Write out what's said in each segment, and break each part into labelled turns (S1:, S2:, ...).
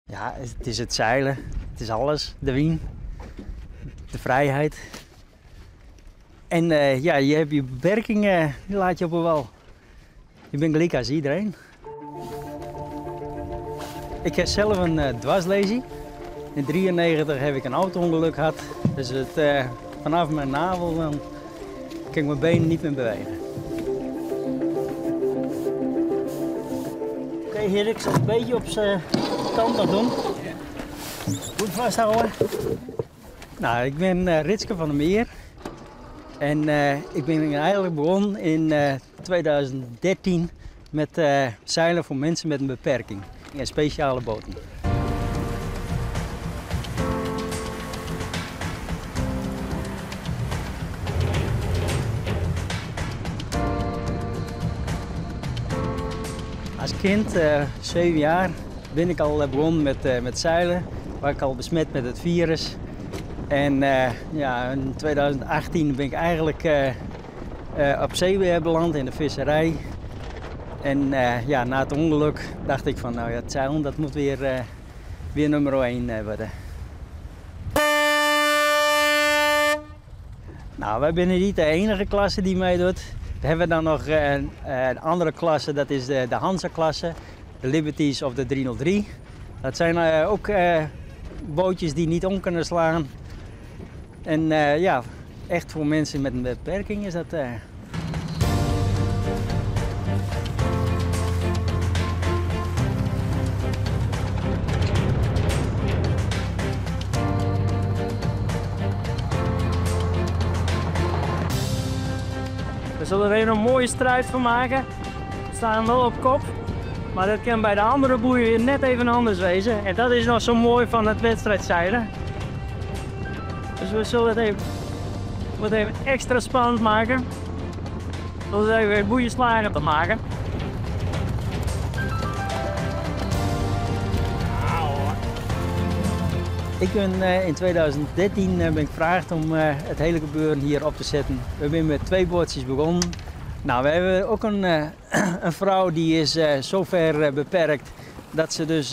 S1: Ja, het is het zeilen. Het is alles. De wien. De vrijheid. En ja, je hebt je beperkingen, die laat je op een wal. Je bent gelijk als iedereen. Ik heb zelf een dwarslesie. In 1993 heb ik een auto-ongeluk gehad. Dus vanaf mijn navel dan kan ik mijn benen niet meer bewegen. Oké, hier, ik zal het een beetje op zijn kant nog doen. Goed vasthouden. Nou, ik ben Ritske van der Meer. En ik ben eigenlijk begonnen in 2013 met zeilen voor mensen met een beperking. In speciale boten. Als kind, 7 jaar, ben ik al begonnen met zeilen. Waar ik al besmet met het virus. En ja, in 2018 ben ik eigenlijk op zee beland in de visserij. En ja, na het ongeluk dacht ik van, nou ja, het zeilen dat moet weer nummer 1 worden. Nou, wij zijn niet de enige klasse die meedoet. We hebben dan nog een andere klasse, dat is de Hansa-klasse, de Liberties of de 303. Dat zijn ook bootjes die niet om kunnen slaan. En ja, echt voor mensen met een beperking is dat.
S2: We zullen er een mooie strijd van maken. We staan wel op kop, maar dat kan bij de andere boeien weer net even anders wezen. En dat is nog zo mooi van het wedstrijdzeilen. Dus we zullen het even extra spannend maken. Door even weer boeienslagen te maken.
S1: Ik ben in 2013 ben ik gevraagd om het hele gebeuren hier op te zetten. We zijn met 2 bootjes begonnen. Nou, we hebben ook een vrouw die is zover beperkt dat ze dus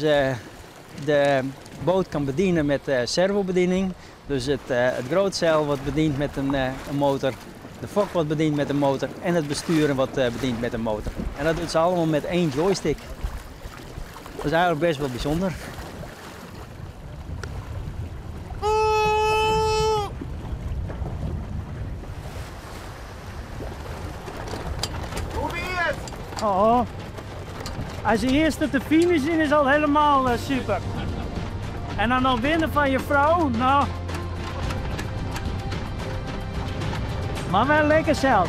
S1: de boot kan bedienen met servobediening. Dus het grootzeil wordt bediend met een motor, de fok wordt bediend met een motor en het besturen wordt bediend met een motor. En dat doet ze allemaal met 1 joystick. Dat is eigenlijk best wel bijzonder.
S2: Oh, als je eerst op de finish in is al helemaal super. En dan nog winnen van je vrouw, nou. Maar wel lekker zelf.